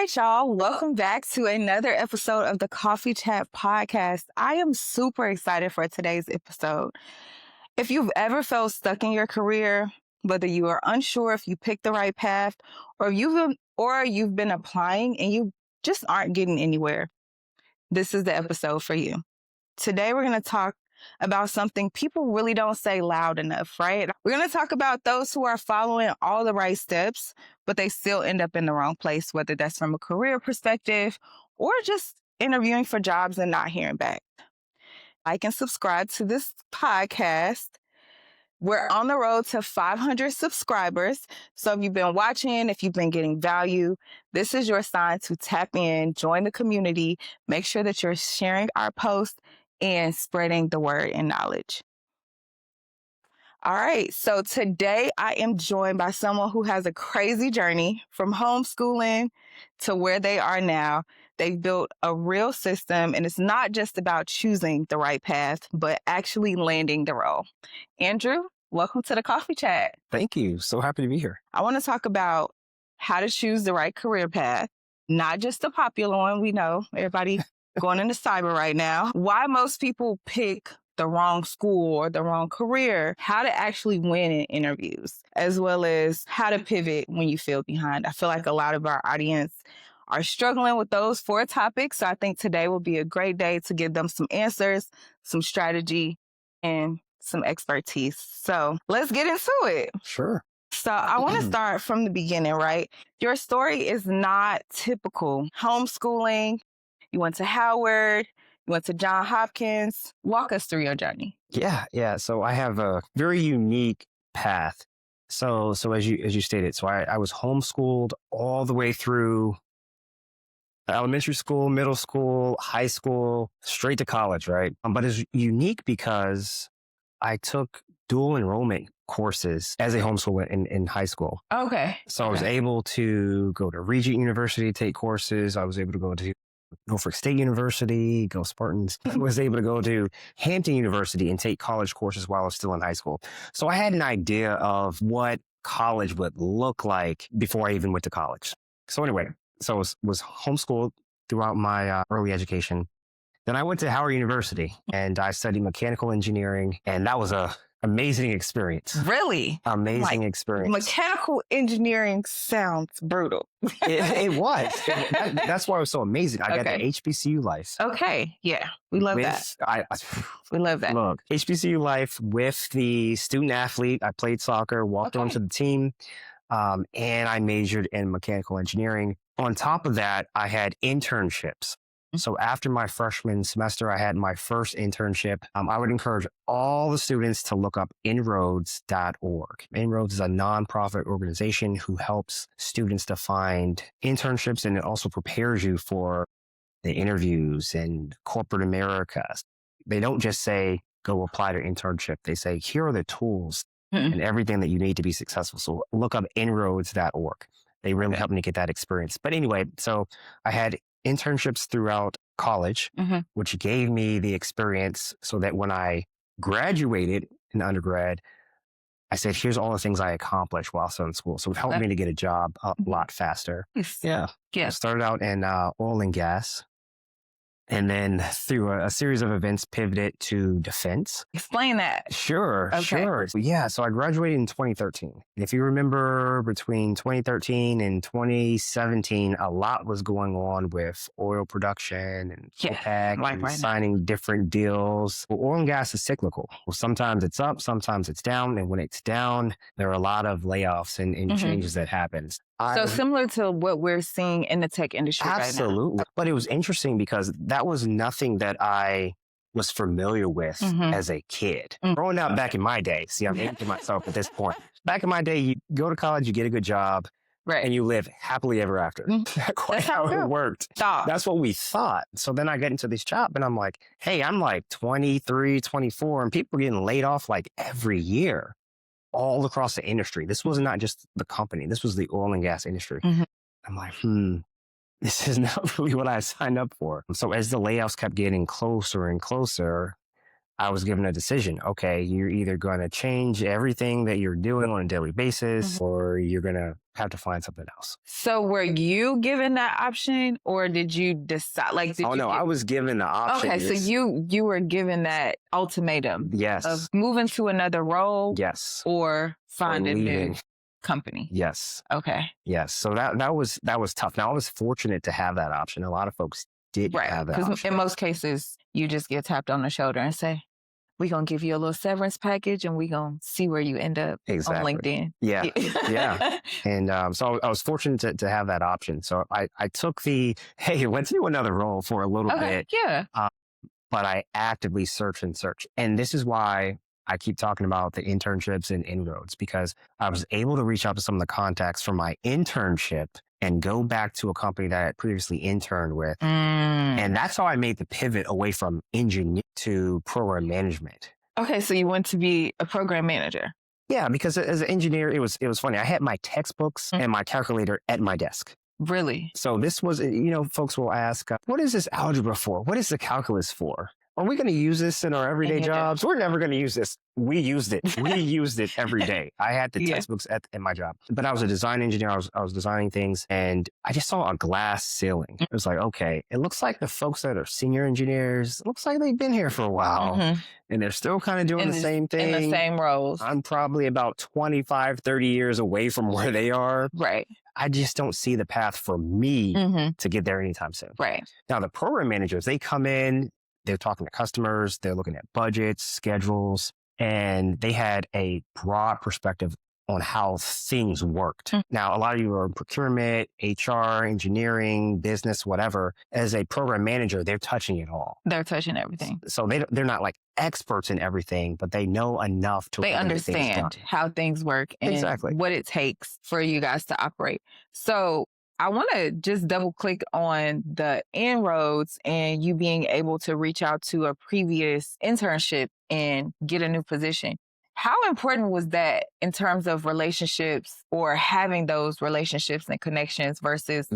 right, y'all. Welcome back to another episode of the Coffee Chat podcast. I am super excited for today's episode. If you've ever felt stuck in your career, whether you are unsure if you picked the right path or you've been applying and you just aren't getting anywhere, this is the episode for you. Today, we're going to talk about something people really don't say loud enough, right? We're going to talk about those who are following all the right steps, but they still end up in the wrong place, whether that's from a career perspective or just interviewing for jobs and not hearing back. Like and subscribe to this podcast. We're on the road to 500 subscribers. So if you've been watching, if you've been getting value, this is your sign to tap in, join the community, make sure that you're sharing our posts and spreading the word and knowledge. All right, so today I am joined by someone who has a crazy journey from homeschooling to where they are now. They've built a real system, and it's not just about choosing the right path, but actually landing the role. Andrew, welcome to the Coffee Chat. Thank you. So happy to be here. I want to talk about how to choose the right career path, not just the popular one. We know everybody going into cyber right now. Why most people pick the wrong school or the wrong career, how to actually win in interviews, as well as how to pivot when you feel behind. I feel like a lot of our audience are struggling with those 4 topics. So I think today will be a great day to give them some answers, some strategy, and some expertise. So let's get into it. Sure. So I want to start from the beginning, right? Your story is not typical. Homeschooling, you went to Howard, you went to Johns Hopkins. Walk us through your journey. Yeah. So I have a very unique path. So as you stated, so I was homeschooled all the way through elementary school, middle school, high school, straight to college, right? But it's unique because I took dual enrollment courses as a homeschooler in high school. Okay. So I was able to go to Regent University, take courses. I was able to go to Norfolk State University, go Spartans. I was able to go to Hampton University and take college courses while I was still in high school. So I had an idea of what college would look like before I even went to college. So anyway, so I was homeschooled throughout my early education. Then I went to Howard University and I studied mechanical engineering, and that was a amazing experience. Really? Amazing experience. Mechanical engineering sounds brutal. It was. That's why it was so amazing. I got the HBCU life. Okay. Yeah. We love that. We love that. Look, HBCU life with the student athlete. I played soccer, walked onto the team, and I majored in mechanical engineering. On top of that, I had internships. So after my freshman semester, I had my first internship. I would encourage all the students to look up En-ROADS.org. En-ROADS is a nonprofit organization who helps students to find internships, and it also prepares you for the interviews in corporate America. They don't just say, go apply to internship. They say, here are the tools and everything that you need to be successful. So look up En-ROADS.org. They really helped me get that experience. But anyway, so I had internships throughout college, which gave me the experience so that when I graduated in undergrad, I said, here's all the things I accomplished while still in school. So it helped me to get a job a lot faster. Yeah. I started out in oil and gas. And then through a series of events, pivoted to defense. Explain that. Sure. Yeah. So I graduated in 2013. If you remember, between 2013 and 2017, a lot was going on with oil production and OPEC and signing different deals. Well, oil and gas is cyclical. Well, sometimes it's up, sometimes it's down. And when it's down, there are a lot of layoffs and changes that happen. So similar to what we're seeing in the tech industry right now. Absolutely. But it was interesting because that was nothing that I was familiar with as a kid. Growing up back in my day, see, I'm aging myself at this point. Back in my day, you go to college, you get a good job, and you live happily ever after. That's quite how it worked. That's what we thought. So then I get into this job and I'm like, hey, I'm like 23, 24, and people are getting laid off like every year. All across the industry. This was not just the company. This was the oil and gas industry. I'm like, this is not really what I signed up for. So as the layoffs kept getting closer and closer, I was given a decision. Okay, you're either going to change everything that you're doing on a daily basis, or you're going to have to find something else. So were you given that option, or did you decide? Like, did Oh you no, I was given the option. Okay, so you were given that ultimatum Yes. of moving to another role, Yes. or find a new leaving. company. Yes. Okay. Yes. So that was tough. Now I was fortunate to have that option. A lot of folks didn't Right. have that Because option. in most cases, you just get tapped on the shoulder and say, we're going to give you a little severance package and we're going to see where you end up Exactly. on LinkedIn. Yeah. Yeah. And so I was fortunate to have that option. So I took went to another role for a little bit. Yeah. But I actively search. And this is why I keep talking about the internships and inroads, because I was able to reach out to some of the contacts from my internship and go back to a company that I had previously interned with. And that's how I made the pivot away from engineering to program management. Okay, so you went to be a program manager. Yeah, because as an engineer, it was funny. I had my textbooks and my calculator at my desk. Really? So this was, folks will ask, what is this algebra for? What is the calculus for? Are we going to use this in our everyday jobs? We're never going to use this. We used it. We used it every day. I had the textbooks in my job, but I was a design engineer. I was designing things, and I just saw a glass ceiling. It was like, okay, it looks like the folks that are senior engineers, it looks like they've been here for a while, and they're still kind of doing the same thing. In the same roles. I'm probably about 25, 30 years away from where they are. Right. I just don't see the path for me to get there anytime soon. Right. Now, the program managers, they come in, they're talking to customers, they're looking at budgets, schedules, and they had a broad perspective on how things worked. Now, a lot of you are in procurement, HR, engineering, business, whatever. As a program manager, they're touching it all. They're touching everything. So they're not like experts in everything, but they know enough to They really get things understand done. how things work and what it takes for you guys to operate. So I want to just double click on the inroads and you being able to reach out to a previous internship and get a new position. How important was that in terms of relationships or having those relationships and connections versus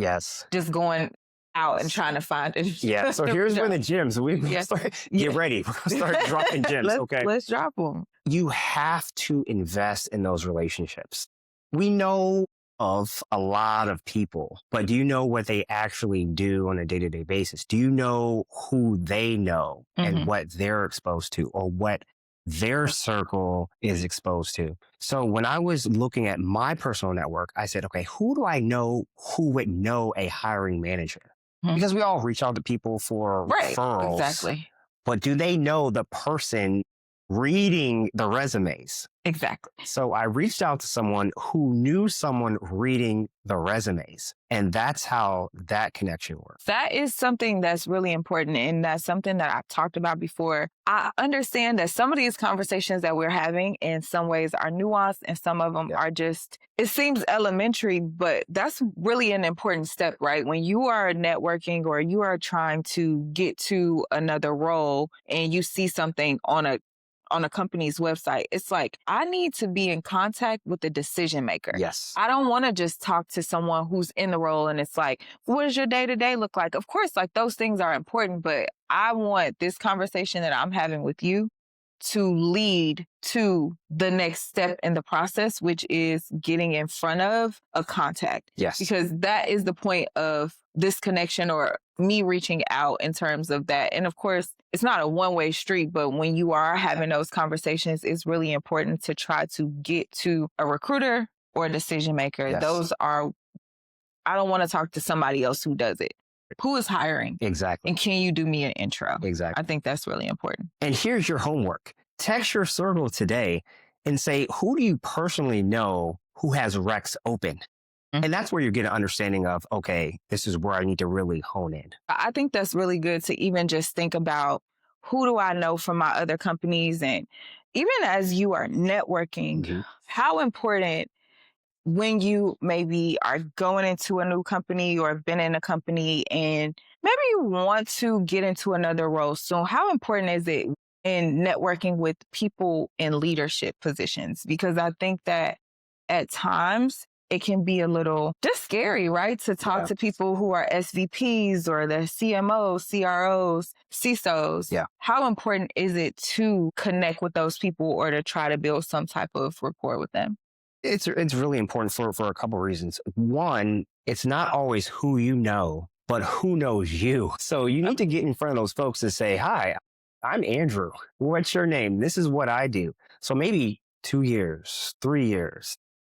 just going out and trying to find it? Yeah. So here's where the gems, get ready. We're going to start dropping gems. Let's drop them. You have to invest in those relationships. We know of a lot of people, but do you know what they actually do on a day-to-day basis? Do you know who they know and what they're exposed to or what their circle is exposed to? So when I was looking at my personal network, I said, okay, who do I know who would know a hiring manager? Because we all reach out to people for referrals. Exactly. But do they know the person reading the resumes? Exactly. So I reached out to someone who knew someone reading the resumes. And that's how that connection works. That is something that's really important. And that's something that I've talked about before. I understand that some of these conversations that we're having in some ways are nuanced and some of them are just, it seems elementary, but that's really an important step, right? When you are networking or you are trying to get to another role and you see something on a company's website, it's like, I need to be in contact with the decision maker. Yes. I don't want to just talk to someone who's in the role and it's like, what does your day-to-day look like? Of course, like those things are important, but I want this conversation that I'm having with you to lead to the next step in the process, which is getting in front of a contact. Yes. Because that is the point of this connection or me reaching out in terms of that. And of course, it's not a one-way street, but when you are having those conversations, it's really important to try to get to a recruiter or a decision maker. Yes. Those are, I don't want to talk to somebody else who does it. Who is hiring? Exactly. And can you do me an intro? Exactly. I think that's really important. And here's your homework. Text your circle today and say, who do you personally know who has recs open? And that's where you get an understanding of, okay, this is where I need to really hone in. I think that's really good to even just think about, who do I know from my other companies? And even as you are networking, how important when you maybe are going into a new company or have been in a company and maybe you want to get into another role soon, how important is it in networking with people in leadership positions? Because I think that at times it can be a little just scary, right? To talk Yeah. to people who are SVPs or the CMOs, CROs, CISOs. Yeah. How important is it to connect with those people or to try to build some type of rapport with them? It's really important for a couple of reasons. One, it's not always who you know, but who knows you. So you need to get in front of those folks and say, "Hi, I'm Andrew. What's your name? This is what I do." So maybe 2 years, 3 years,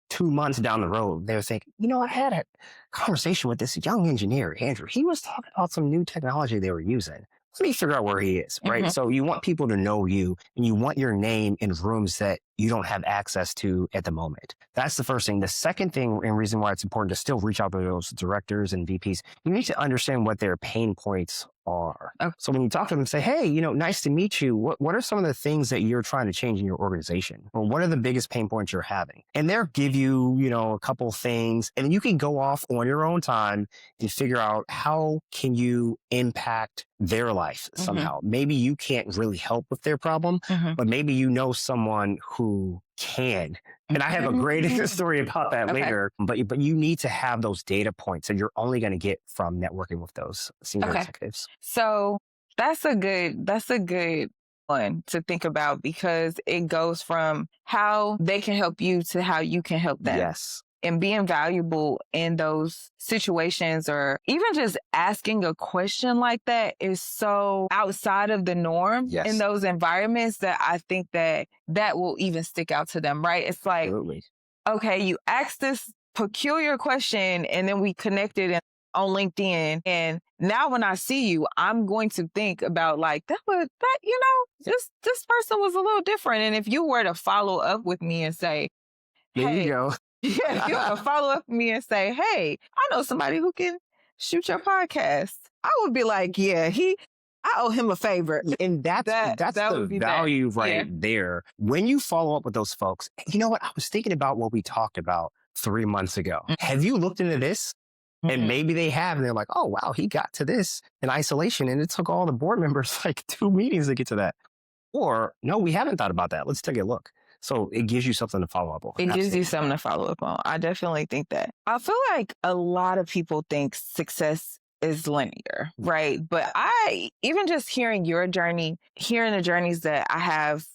2 months down the road, they're thinking, I had a conversation with this young engineer, Andrew. He was talking about some new technology they were using. Let me figure out where he is, right? Mhm. So you want people to know you and you want your name in rooms that you don't have access to at the moment. That's the first thing. The second thing and reason why it's important to still reach out to those directors and VPs, you need to understand what their pain points are. Okay. So when you talk to them, say, "Hey, nice to meet you. What are some of the things that you're trying to change in your organization? Or what are the biggest pain points you're having?" And they'll give you, a couple things, and then you can go off on your own time and figure out how can you impact their life somehow. Maybe you can't really help with their problem, but maybe you know someone who can. And I have a great story about that Okay. later. But you need to have those data points, and you're only going to get from networking with those senior Okay. executives. So that's a good one to think about because it goes from how they can help you to how you can help them. Yes. And being valuable in those situations or even just asking a question like that is so outside of the norm Yes. in those environments that I think that will even stick out to them, right? It's like, Absolutely. okay, you asked this peculiar question and then we connected on LinkedIn. And now when I see you, I'm going to think about like this person was a little different. And if you were to follow up with me and say, There hey, you go. yeah, if you were to follow up with me and say, hey, I know somebody who can shoot your podcast, I would be like, yeah, I owe him a favor. And that's That the would be value that. right Yeah. there. When you follow up with those folks, you know what? I was thinking about what we talked about 3 months ago. Have you looked into this? And maybe they have, and they're like, "Oh, wow, he got to this in isolation, and it took all the board members like 2 meetings to get to that." Or, "No, we haven't thought about that. Let's take a look." So it gives you something to follow up on. It gives Absolutely. you something to follow up on. I definitely think that. I feel like a lot of people think success is linear, right? But I, even just hearing your journey, hearing the journeys that I have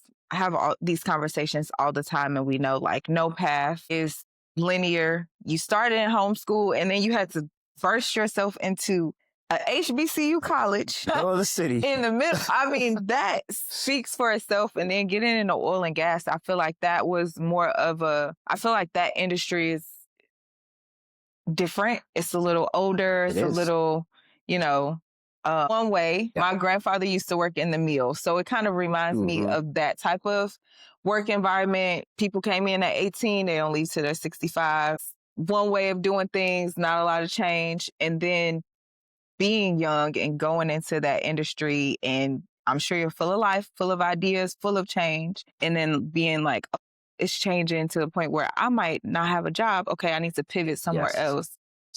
all these conversations all the time, and we know like no path is linear. You started in homeschool and then you had to burst yourself into a HBCU college Middle of the city. in the middle. I mean, that speaks for itself. And then getting into oil and gas, I feel like that was more of I feel like that industry is different. It's a little older. It's a little, one way. Yeah. My grandfather used to work in the mill. So it kind of reminds me of that type of work environment. People came in at 18, they don't leave till they're 65. One way of doing things, not a lot of change. And then being young and going into that industry, and I'm sure you're full of life, full of ideas, full of change. And then being like, oh, it's changing to the point where I might not have a job. Okay, I need to pivot somewhere else.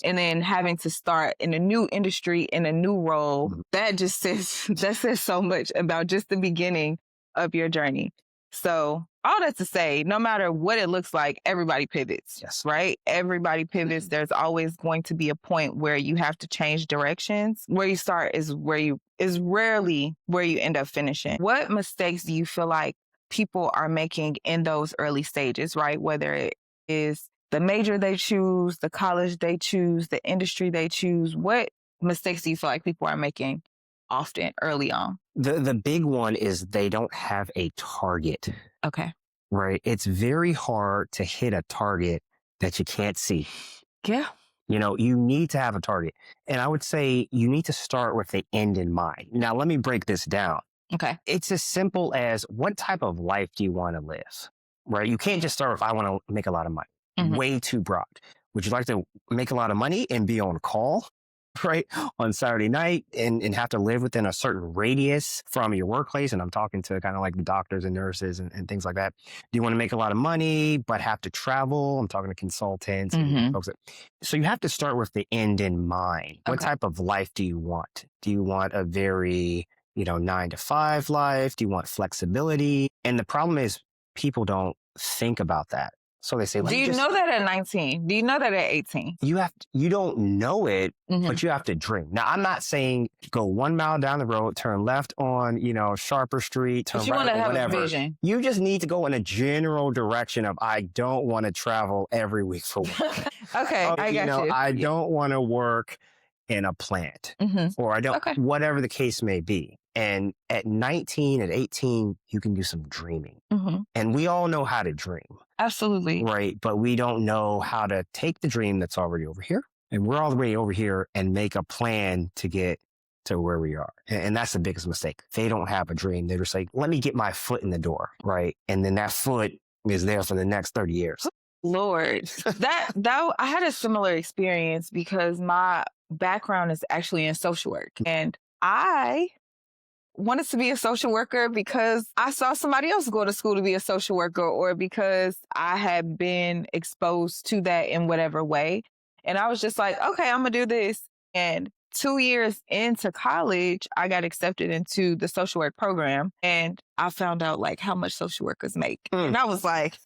And then having to start in a new industry, in a new role, that says so much about just the beginning of your journey. So all that to say, no matter what it looks like, everybody pivots, right? Everybody pivots. There's always going to be a point where you have to change directions. Where you start is rarely where you end up finishing. What mistakes do you feel like people are making in those early stages, right? Whether it is the major they choose, the college they choose, the industry they choose. What mistakes do you feel like people are making often early on? The big one is they don't have a target. Okay. Right. It's very hard to hit a target that you can't see. Yeah. You need to have a target. And I would say you need to start with the end in mind. Now, let me break this down. Okay. It's as simple as what type of life do you want to live? Right. You can't just start with, I want to make a lot of money. Way too broad. Would you like to make a lot of money and be on call, right, on Saturday night and have to live within a certain radius from your workplace? And I'm talking to kind of like the doctors and nurses and things like that. Do you want to make a lot of money but have to travel? I'm talking to consultants and folks. So you have to start with the end in mind. What type of life do you want? Do you want a very 9-to-5 life? Do you want flexibility? And the problem is people don't think about that. So they say, Do you know that at 19? Do you know that at 18? You don't know it, Mhm. but you have to dream. Now, I'm not saying go 1 mile down the road, turn left on, Sharper Street, turn But you right, want to or have whatever. a vision. You just need to go in a general direction of, I don't want to travel every week for work. Okay, I got you. I don't want to work in a plant, or I don't, whatever the case may be. And at 19, at 18, you can do some dreaming. And we all know how to dream. Absolutely. Right. But we don't know how to take the dream that's already over here. And we're already over here and make a plan to get to where we are. And that's the biggest mistake. They don't have a dream. They're just like, let me get my foot in the door. Right. And then that foot is there for the next 30 years. Lord, that I had a similar experience because my background is actually in social work. And I wanted to be a social worker because I saw somebody else go to school to be a social worker, or because I had been exposed to that in whatever way. And I was just like, okay, I'm going to do this. And 2 years into college, I got accepted into the social work program, and I found out like how much social workers make. And I was like,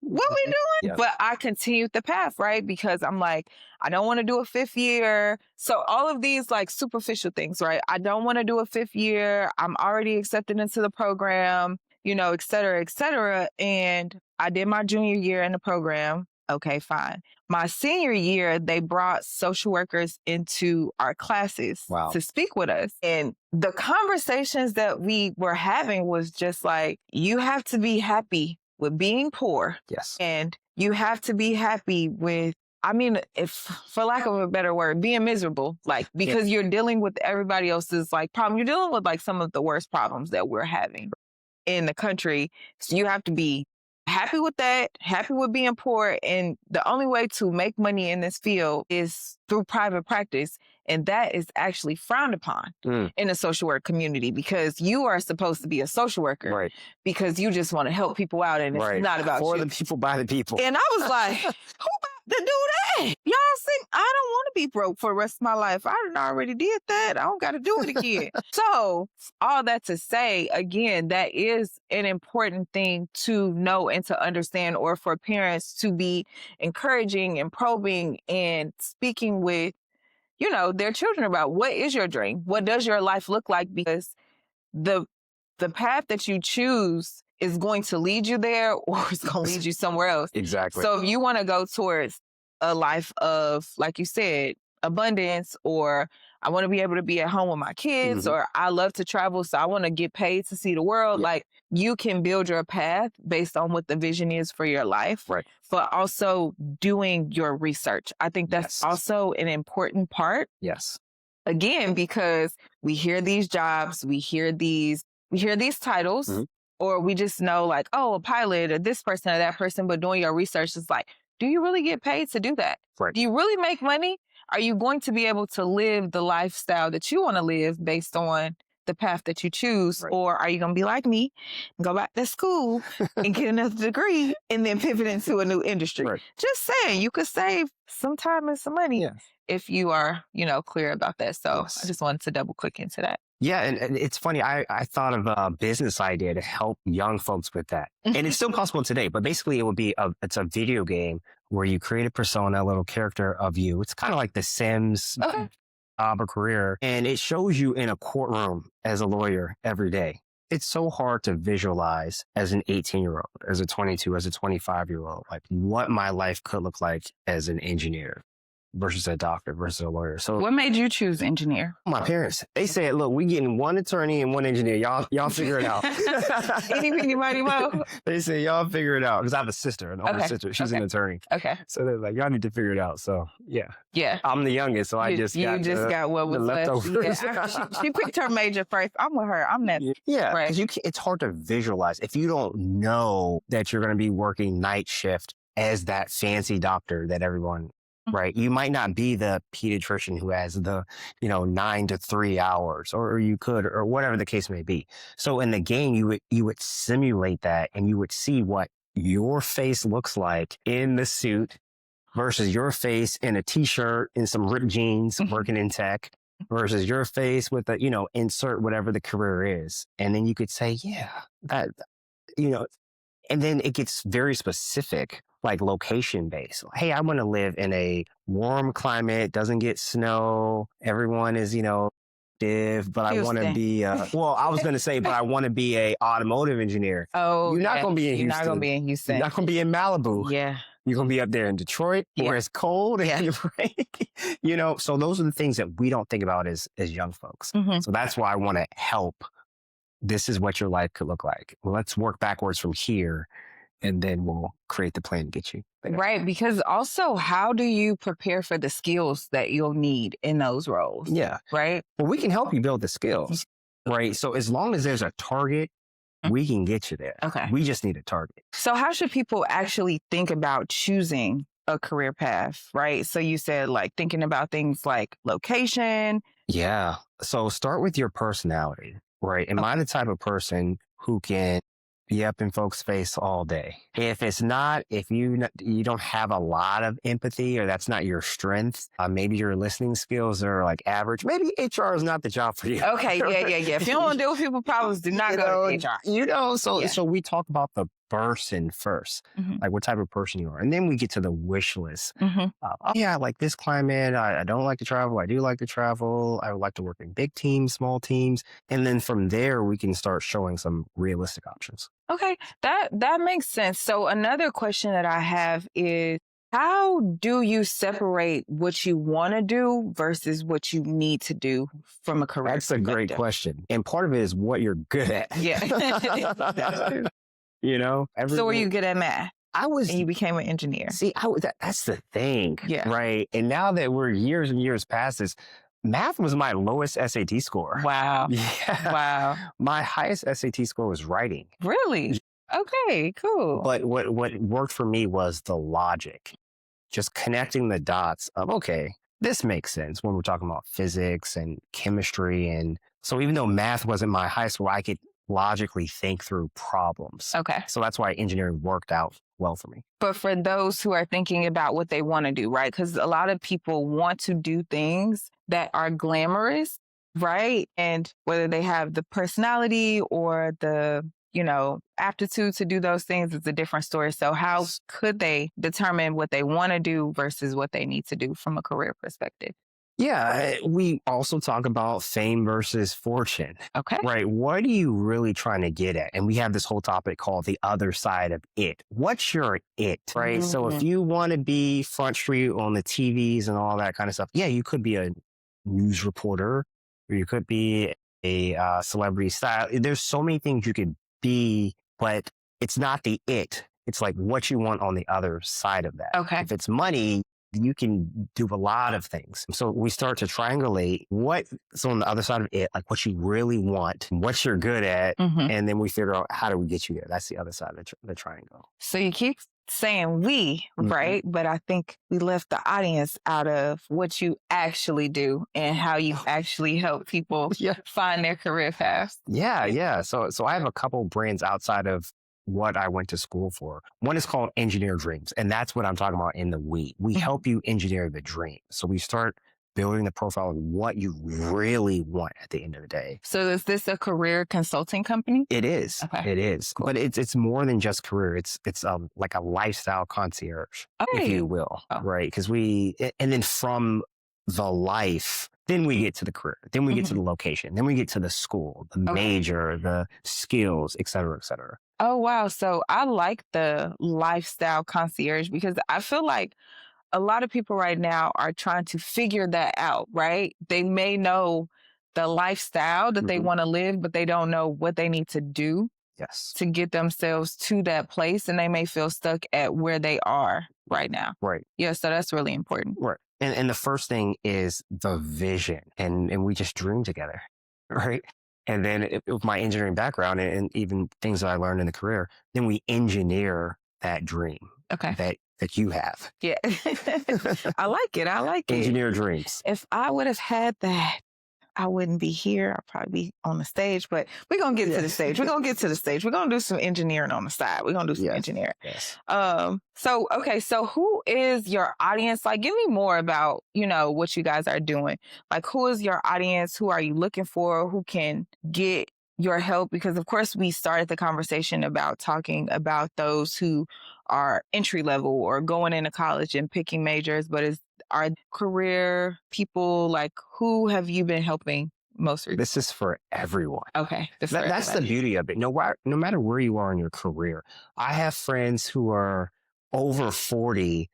what we doing? Yeah. But I continued the path, right? Because I'm like, I don't want to do a 5th year. So all of these like superficial things, right? I don't want to do a 5th year. I'm already accepted into the program, et cetera, et cetera. And I did my junior year in the program. Okay, fine. My senior year, they brought social workers into our classes to speak with us. And the conversations that we were having was just like, you have to be happy with being poor. Yes. And you have to be happy with, if for lack of a better word, being miserable, like, because you're dealing with everybody else's like problem. You're dealing with like some of the worst problems that we're having in the country. So you have to be happy with that, happy with being poor. And the only way to make money in this field is through private practice. And that is actually frowned upon in the social work community, because you are supposed to be a social worker because you just want to help people out, and it's not about for you. the people, by the people. And I was like, who about to do that? Y'all think I don't want to be broke for the rest of my life. I already did that. I don't got to do it again. So all that to say, again, that is an important thing to know and to understand, or for parents to be encouraging and probing and speaking with their children about, what is your dream? What does your life look like? Because the path that you choose is going to lead you there, or it's going to lead you somewhere else. Exactly. So if you want to go towards a life of, like you said, abundance, or I want to be able to be at home with my kids, or I love to travel, so I want to get paid to see the world. Like, you can build your path based on what the vision is for your life, but also doing your research. I think that's also an important part. Yes. Again, because we hear these jobs, we hear these titles, or we just know like, oh, a pilot, or this person or that person, but doing your research is like, do you really get paid to do that? Right. Do you really make money? Are you going to be able to live the lifestyle that you want to live based on the path that you choose? Or are you going to be like me and go back to school and get another degree and then pivot into a new industry? Just saying, you could save some time and some money if you are, clear about that. So I just wanted to double click into that. Yeah, and it's funny. I thought of a business idea to help young folks with that. And it's still possible today, but basically it would be it's a video game where you create a persona, a little character of you. It's kind of like The Sims job or career. And it shows you in a courtroom as a lawyer every day. It's so hard to visualize as an 18-year-old, as a 22, as a 25-year-old, like what my life could look like as an engineer versus a doctor versus a lawyer. So what made you choose engineer? My parents, they said, look, we getting one attorney and one engineer. Y'all figure it out. Any, meeny, miny, mo. They say, y'all figure it out. Because I have a sister, an older sister. She's an attorney. Okay. So they're like, y'all need to figure it out. So yeah. Yeah. I'm the youngest, so I just got what was leftovers. Yeah. She picked her major first. I'm with her. I'm that. Yeah. Because it's hard to visualize. If you don't know that you're going to be working night shift as that fancy doctor that everyone, right? You might not be the pediatrician who has the, 9 to 3 hours, or you could, or whatever the case may be. So in the game, you would simulate that, and you would see what your face looks like in the suit versus your face in a t-shirt and some ripped jeans working in tech versus your face with a, insert whatever the career is. And then you could say, yeah, that, And then it gets very specific, like location based. Hey, I want to live in a warm climate, doesn't get snow. Everyone is, but I want to Houston. be, well, I was going to say, but I want to be a automotive engineer. Oh, You're not yeah. going to be in You're Houston. not going to be in Houston. You're not going to be in Malibu. Yeah. You're going to be up there in Detroit where Yeah. it's cold. Yeah. And right? So those are the things that we don't think about as young folks. Mhm. So that's why I want to help. This is what your life could look like. Well, let's work backwards from here, and then we'll create the plan to get you there. Right. Because also, how do you prepare for the skills that you'll need in those roles? Yeah. Right. Well, we can help you build the skills, right? So as long as there's a target, we can get you there. Okay. We just need a target. So how should people actually think about choosing a career path? Right. So you said like thinking about things like location. Yeah. So start with your personality, right? Am I the type of person who can be up in folks' face all day? If it's not, if you don't have a lot of empathy or that's not your strength, maybe your listening skills are like average, maybe HR is not the job for you. Okay. Yeah. If you don't want to deal with people's problems, do not go to HR. So we talk about the person first, like what type of person you are. And then we get to the wish list. I like this climate. I don't like to travel. I do like to travel. I would like to work in big teams, small teams. And then from there, we can start showing some realistic options. Okay, that makes sense. So another question that I have is, how do you separate what you want to do versus what you need to do from a career That's a great perspective? question. And part of it is what you're good at. Yeah. That's true. So were you good at math? I was. And you became an engineer. See, that's the thing. Yeah. Right. And now that we're years and years past this, math was my lowest SAT score. Wow. Yeah. Wow. My highest SAT score was writing. Really? Okay, cool. But what worked for me was the logic, just connecting the dots of, okay, this makes sense when we're talking about physics and chemistry. And so even though math wasn't my high school, I could logically think through problems. Okay. So that's why engineering worked out well for me. But for those who are thinking about what they want to do, right? Because a lot of people want to do things that are glamorous, right? And whether they have the personality or the, aptitude to do those things is a different story. So how could they determine what they want to do versus what they need to do from a career perspective? Yeah, we also talk about fame versus fortune. Okay. Right. What are you really trying to get at? And we have this whole topic called the other side of it. What's your it? Right. So if you want to be front street on the TVs and all that kind of stuff, yeah, you could be a news reporter or you could be a celebrity style. There's so many things you could be, but it's not the it. It's like what you want on the other side of that. Okay. If it's money, you can do a lot of things. So we start to triangulate what's on the other side of it, like what you really want, what you're good at, and then we figure out how do we get you there. That's the other side of the triangle. So you keep saying we, right? But I think we left the audience out of what you actually do and how you actually help people find their career paths. Yeah. So I have a couple brands outside of what I went to school for. One is called Engineer Dreams, and that's what I'm talking about in the we. We help you engineer the dream. So we start building the profile of what you really want at the end of the day. So is this a career consulting company? It is. Okay. It is. Cool. But it's more than just career. It's like a lifestyle concierge, if you will, right? Because and then from the life, then we get to the career, then we get to the location, then we get to the school, the major, the skills, et cetera, et cetera. Oh, wow. So I like the lifestyle concierge because I feel like a lot of people right now are trying to figure that out, right? They may know the lifestyle that they want to live, but they don't know what they need to do to get themselves to that place. And they may feel stuck at where they are right now. Right. Yeah. So that's really important. Right. And the first thing is the vision. And we just dream together. Right. And then with my engineering background and even things that I learned in the career, then we engineer that dream that you have. Yeah. I like it. Engineer dreams. If I would have had that, I wouldn't be here. I'd probably be on the stage, but we're going to get to the stage. We're going to get to the stage. We're going to do some engineering on the side. We're going to do some engineering. Yes. So who is your audience? Like, give me more about, what you guys are doing. Like, who is your audience? Who are you looking for? Who can get your help, because of course we started the conversation about talking about those who are entry level or going into college and picking majors, but are career people, like, who have you been helping most recently? This is for everyone. Okay. That's the beauty of it. No matter where you are in your career, I have friends who are over 40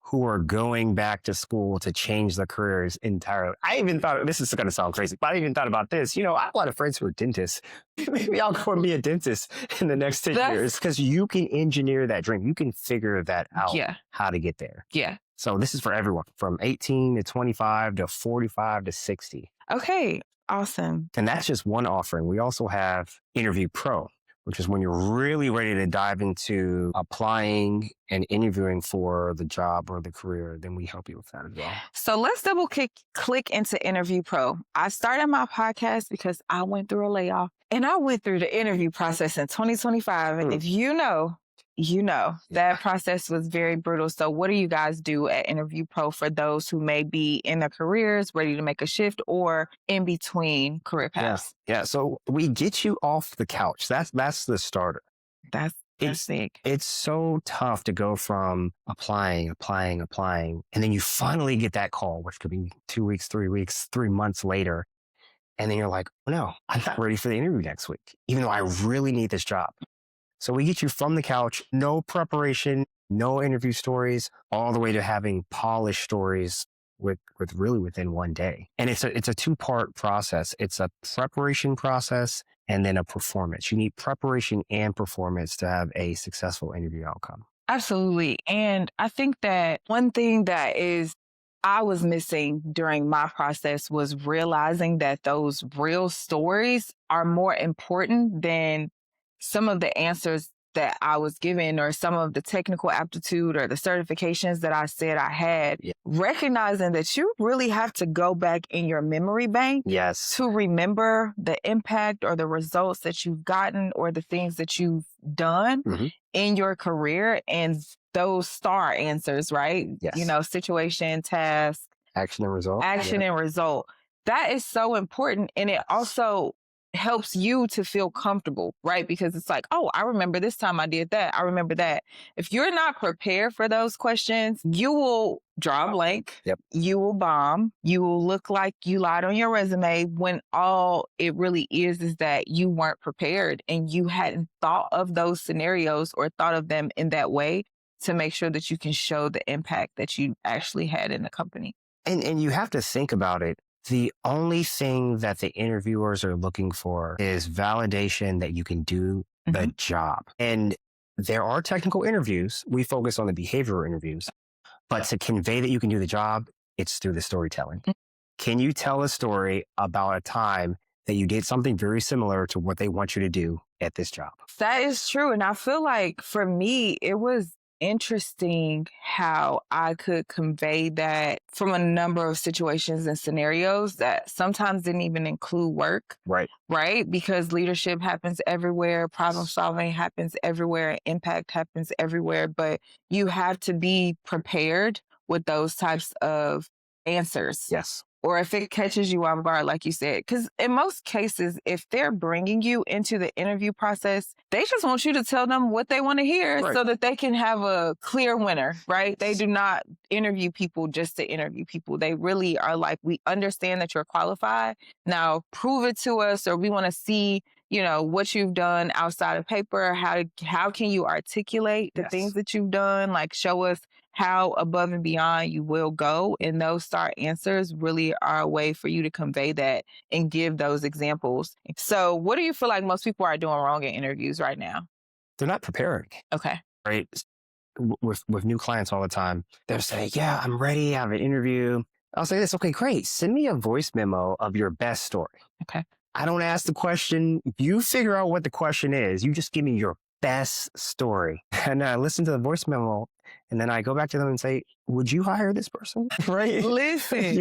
who are going back to school to change their careers entirely. I even thought, this is going to sound crazy, but I even thought about this. I have a lot of friends who are dentists. Maybe I'll go and be a dentist in the next 10 years, because you can engineer that dream. You can figure that out, how to get there. Yeah. So this is for everyone from 18 to 25 to 45 to 60. Okay. Awesome. And that's just one offering. We also have Interview Pro, which is when you're really ready to dive into applying and interviewing for the job or the career. Then we help you with that as well. So let's double click into Interview Pro. I started my podcast because I went through a layoff, and I went through the interview process in 2025. And if you know, that process was very brutal. So what do you guys do at Interview Pro for those who may be in their careers, ready to make a shift, or in between career paths? Yeah. So we get you off the couch. That's the starter. That's big. It's so tough to go from applying, and then you finally get that call, which could be 2 weeks, 3 weeks, 3 months later. And then you're like, oh, no, I'm not ready for the interview next week, even though I really need this job. So we get you from the couch, no preparation, no interview stories, all the way to having polished stories with really within one day. And it's a 2-part process. It's a preparation process and then a performance. You need preparation and performance to have a successful interview outcome. Absolutely. And I think that one thing that I was missing during my process was realizing that those real stories are more important than some of the answers that I was given, or some of the technical aptitude or the certifications that I said I had. Recognizing that you really have to go back in your memory bank to remember the impact or the results that you've gotten or the things that you've done in your career, and those STAR answers, right? Situation, task, action, and result. And result. That is so important. And it also helps you to feel comfortable, right? Because it's like, oh, I remember this time I did that. I remember that. If you're not prepared for those questions, you will draw a blank. You will bomb. You will look like you lied on your resume, when all it really is that you weren't prepared and you hadn't thought of those scenarios or thought of them in that way to make sure that you can show the impact that you actually had in the company. And you have to think about it. The only thing that the interviewers are looking for is validation that you can do the job. And there are technical interviews. We focus on the behavioral interviews. But to convey that you can do the job, it's through the storytelling. Can you tell a story about a time that you did something very similar to what they want you to do at this job? That is true. And I feel like for me, it was interesting how I could convey that from a number of situations and scenarios that sometimes didn't even include work. Right? Because leadership happens everywhere, problem solving happens everywhere, impact happens everywhere, but you have to be prepared with those types of answers. Or if it catches you off guard, like you said, because in most cases, if they're bringing you into the interview process, they just want you to tell them what they want to hear so that they can have a clear winner, right? They do not interview people just to interview people. They really are like, we understand that you're qualified. Now prove it to us, or we want to see, what you've done outside of paper. How can you articulate the things that you've done? Like, show us how above and beyond you will go. And those STAR answers really are a way for you to convey that and give those examples. So what do you feel like most people are doing wrong in interviews right now? They're not preparing. Okay. Right. With new clients all the time, they'll say, yeah, I'm ready. I have an interview. I'll say this. Okay, great. Send me a voice memo of your best story. Okay. I don't ask the question. You figure out what the question is. You just give me your best story. And I listen to the voice memo. And then I go back to them and say, would you hire this person? Right? Listen.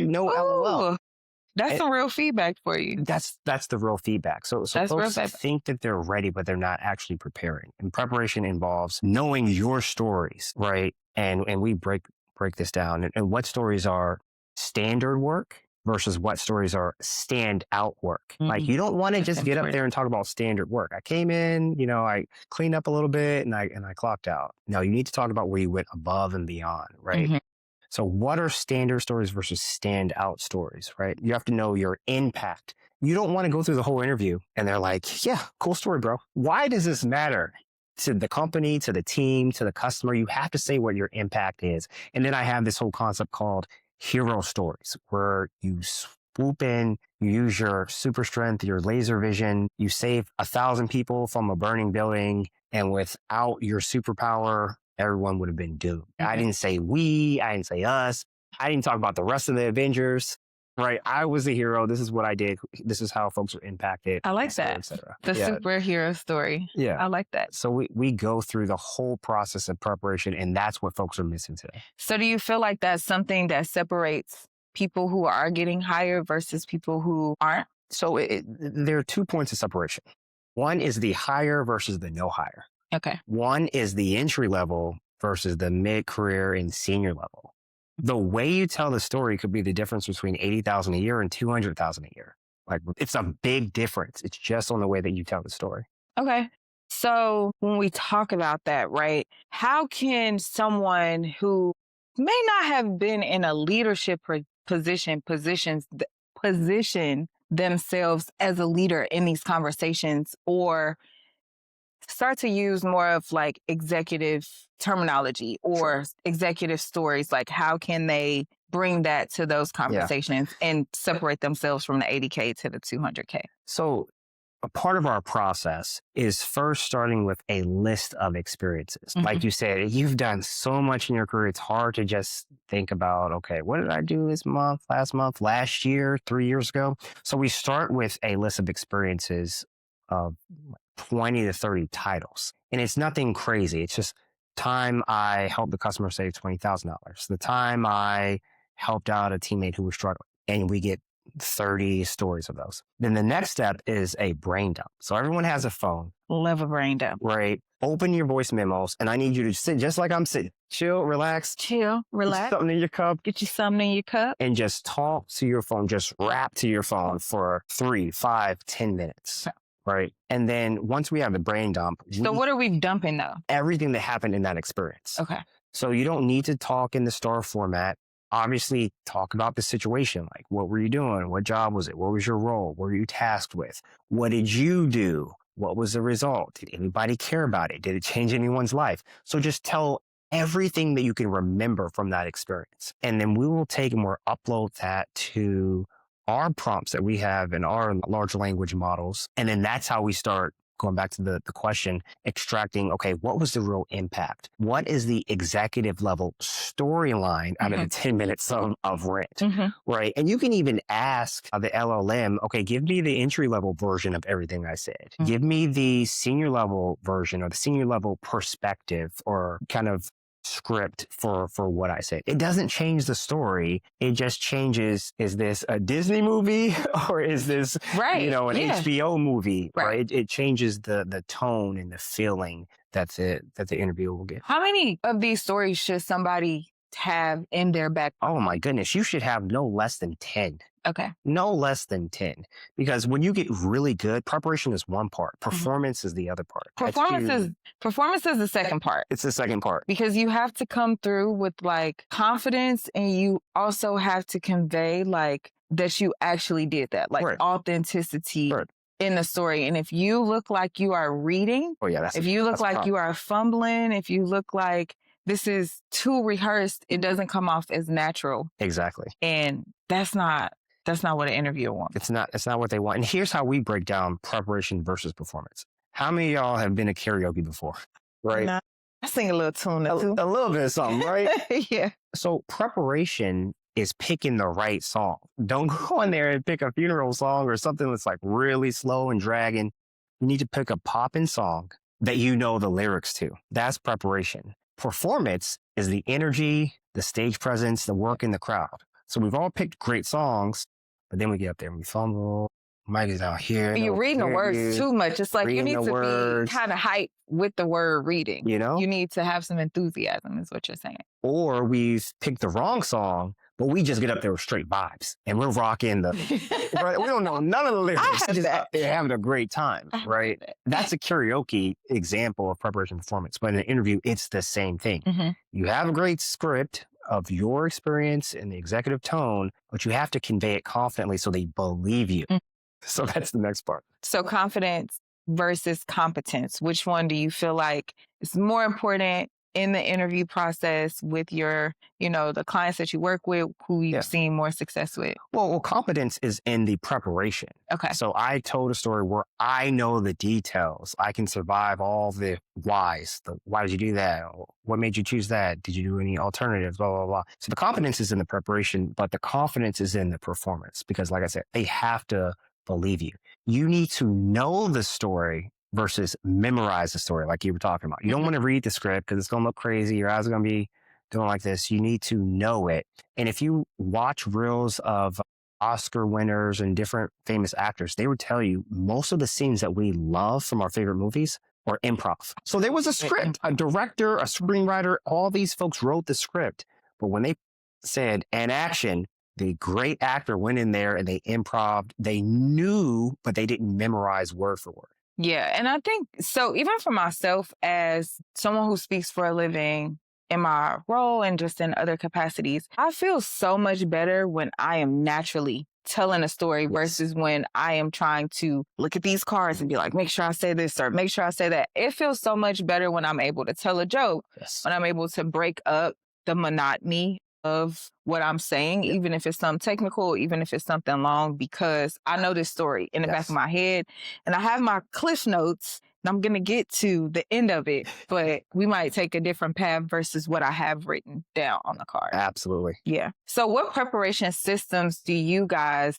No LOL. That's some real feedback for you. That's the real feedback. So folks think that they're ready, but they're not actually preparing. And preparation involves knowing your stories, right? And we break this down. And what stories are standard work versus what stories are standout work. Like you don't want to just get up there and talk about standard work. I came in, I cleaned up a little bit and I clocked out. No, you need to talk about where you went above and beyond, right? Mm-hmm. So what are standard stories versus standout stories, right? You have to know your impact. You don't want to go through the whole interview and they're like, yeah, cool story, bro. Why does this matter to the company, to the team, to the customer? You have to say what your impact is. And then I have this whole concept called hero stories, where you swoop in, you use your super strength, your laser vision, you save 1,000 people from a burning building. And without your superpower, everyone would have been doomed. Mm-hmm. I didn't say we, I didn't say us. I didn't talk about the rest of the Avengers, right? I was the hero. This is what I did. This is how folks were impacted. I like that. Et cetera. The superhero story. Yeah. I like that. So we go through the whole process of preparation, and that's what folks are missing today. So do you feel like that's something that separates people who are getting hired versus people who aren't? So there are 2 points of separation. One is the hire versus the no hire. Okay. One is the entry level versus the mid-career and senior level. The way you tell the story could be the difference between $80,000 a year and $200,000 a year. Like it's a big difference. It's just on the way that you tell the story. Okay. So when we talk about that, right, how can someone who may not have been in a leadership position themselves as a leader in these conversations, or start to use more of like executive terminology or executive stories? Like how can they bring that to those conversations and separate themselves from the 80K to the 200K? So a part of our process is first starting with a list of experiences. Mm-hmm. Like you said, you've done so much in your career. It's hard to just think about, okay, what did I do this month, last year, 3 years ago? So we start with a list of experiences of 20 to 30 titles. And it's nothing crazy. It's just time I helped the customer save $20,000. The time I helped out a teammate who was struggling. And we get 30 stories of those. Then the next step is a brain dump. So everyone has a phone. Love a brain dump. Right. Open your voice memos and I need you to sit just like I'm sitting. Chill, relax. Relax. Something in your cup. Get you something in your cup. And just talk to your phone. Just rap to your phone for 3, 5, 10 minutes. Right. And then once we have the brain dump. So what are we dumping though? Everything that happened in that experience. Okay. So you don't need to talk in the STAR format. Obviously, talk about the situation. Like, what were you doing? What job was it? What was your role? What were you tasked with? What did you do? What was the result? Did anybody care about it? Did it change anyone's life? So just tell everything that you can remember from that experience. And then we will take and we'll upload that to our prompts that we have in our large language models. And then that's how we start going back to the question, extracting, okay, what was the real impact? What is the executive level storyline out of the 10 minutes of Rent, right? And you can even ask the LLM, okay, give me the entry level version of everything I said. Give me the senior level version or the senior level perspective or kind of script for what I said. It doesn't change the story. It just changes, is this a Disney movie or is this, an HBO movie, right? It changes the tone and the feeling that the interviewer will get. How many of these stories should somebody have in their back? Oh my goodness. You should have no less than 10. Okay. No less than 10. Because when you get really good, preparation is one part. Performance is the other part. Performance is the second part. It's the second part. Because you have to come through with like confidence and you also have to convey like that you actually did that, like authenticity in the story. And if you look like you are reading, if you look like you are fumbling, if you look like this is too rehearsed, it doesn't come off as natural. Exactly. And that's not what an interviewer wants. It's not what they want. And here's how we break down preparation versus performance. How many of y'all have been to karaoke before? Right? Nah, I sing a little tune or two. A little bit of something, right? Yeah. So preparation is picking the right song. Don't go in there and pick a funeral song or something that's like really slow and dragging. You need to pick a poppin' song that you know the lyrics to. That's preparation. Performance is the energy, the stage presence, the work in the crowd. So we've all picked great songs, but then we get up there and we fumble. Mic is out here. You're reading the words too much. It's like you need to be kind of hyped with the word reading. You need to have some enthusiasm is what you're saying. Or we've picked the wrong song, but we just get up there with straight vibes and we're rocking the, right? We don't know none of the lyrics. I have Just that. they're having a great time, right? That's a karaoke example of preparation performance, but in an interview, it's the same thing. Mm-hmm. You have a great script of your experience and the executive tone, but you have to convey it confidently so they believe you. Mm. So that's the next part. So confidence versus competence, which one do you feel like is more important in the interview process with your, the clients that you work with, who you've seen more success with? Well, competence is in the preparation. Okay. So I told a story where I know the details. I can survive all the whys. Why did you do that? What made you choose that? Did you do any alternatives? Blah, blah, blah. So the competence is in the preparation, but the confidence is in the performance because, like I said, they have to believe you. You need to know the story versus memorize the story like you were talking about. You don't want to read the script because it's going to look crazy. Your eyes are going to be doing like this. You need to know it. And if you watch reels of Oscar winners and different famous actors, they would tell you most of the scenes that we love from our favorite movies are improv. So there was a script, a director, a screenwriter, all these folks wrote the script. But when they said, "and action," the great actor went in there and they improv'd. They knew, but they didn't memorize word for word. Yeah. And I think so, even for myself as someone who speaks for a living in my role and just in other capacities, I feel so much better when I am naturally telling a story versus when I am trying to look at these cards and be like, make sure I say this or make sure I say that. It feels so much better when I'm able to tell a joke, when I'm able to break up the monotony of what I'm saying, even if it's something technical, even if it's something long, because I know this story in the back of my head and I have my cliff notes and I'm going to get to the end of it, but we might take a different path versus what I have written down on the card. Absolutely. Yeah. So what preparation systems do you guys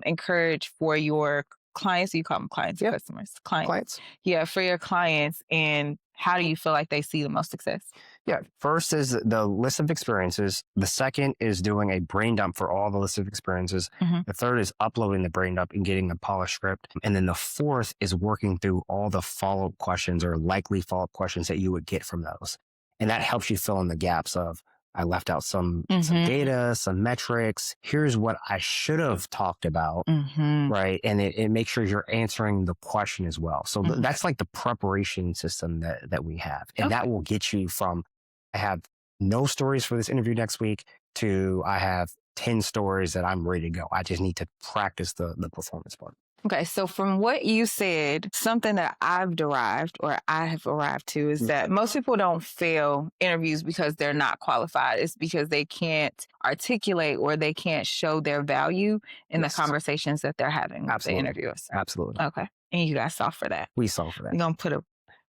encourage for your clients? You call them clients or customers? Clients. Yeah, for your clients. And how do you feel like they see the most success? Yeah. First is the list of experiences. The second is doing a brain dump for all the list of experiences. Mm-hmm. The third is uploading the brain dump and getting a polished script. And then the fourth is working through all the follow-up questions or likely follow-up questions that you would get from those. And that helps you fill in the gaps of, I left out some data, some metrics. Here's what I should have talked about, right? And it makes sure you're answering the question as well. So that's like the preparation system that we have. And that will get you from, I have no stories for this interview next week, to I have 10 stories that I'm ready to go. I just need to practice the performance part. Okay, so from what you said, something that I've derived or I have arrived to is that most people don't fail interviews because they're not qualified. It's because they can't articulate or they can't show their value in the conversations that they're having with the interviewers. Absolutely. Okay, and you guys solve for that. We solve for that. You're going to put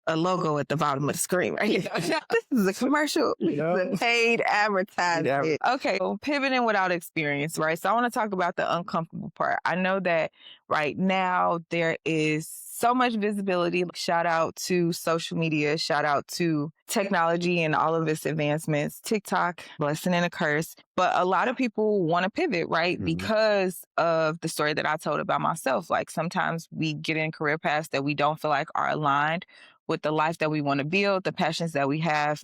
a logo at the bottom of the screen, right? This is a commercial. It's a paid advertising. Okay, so pivoting without experience, right? So I want to talk about the uncomfortable part. I know that right now there is so much visibility. Shout out to social media. Shout out to technology and all of its advancements. TikTok, blessing and a curse. But a lot of people want to pivot, right? Because of the story that I told about myself. Like sometimes we get in career paths that we don't feel like are aligned with the life that we want to build, the passions that we have,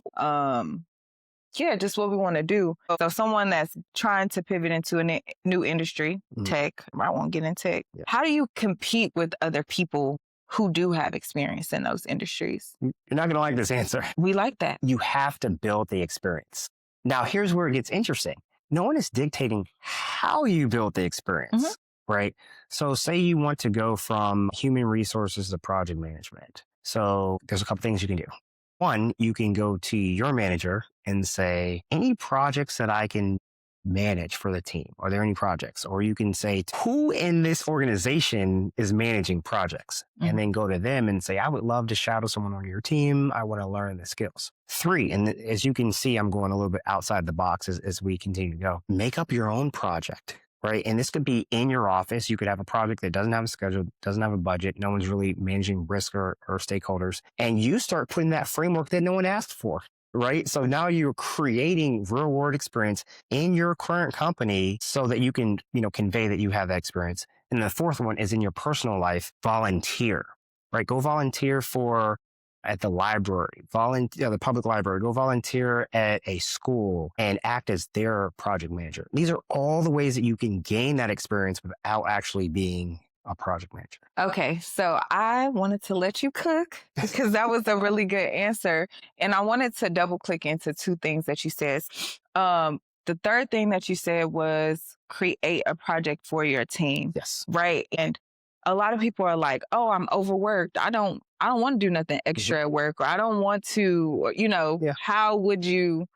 just what we want to do. So someone that's trying to pivot into a new industry, tech, I won't get in tech. How do you compete with other people who do have experience in those industries? You're not going to like this answer. We like that. You have to build the experience. Now, here's where it gets interesting. No one is dictating how you build the experience, right? So say you want to go from human resources to project management. So there's a couple things you can do. One, you can go to your manager and say, any projects that I can manage for the team? Are there any projects? Or you can say, who in this organization is managing projects? And then go to them and say, I would love to shadow someone on your team. I want to learn the skills. 3, and as you can see, I'm going a little bit outside the box as we continue to go. Make up your own project. Right. And this could be in your office. You could have a project that doesn't have a schedule, doesn't have a budget. No one's really managing risk or stakeholders. And you start putting that framework that no one asked for. Right. So now you're creating real world experience in your current company so that you can, convey that you have that experience. And the fourth one is in your personal life, volunteer. Right. Go volunteer for at the library, volunteer, the public library, go volunteer at a school and act as their project manager. These are all the ways that you can gain that experience without actually being a project manager. Okay, so I wanted to let you cook because that was a really good answer. And I wanted to double click into two things that you said. The third thing that you said was create a project for your team. Yes. Right. And a lot of people are like, oh, I'm overworked. I don't want to do nothing extra at work, or I don't want to, how would you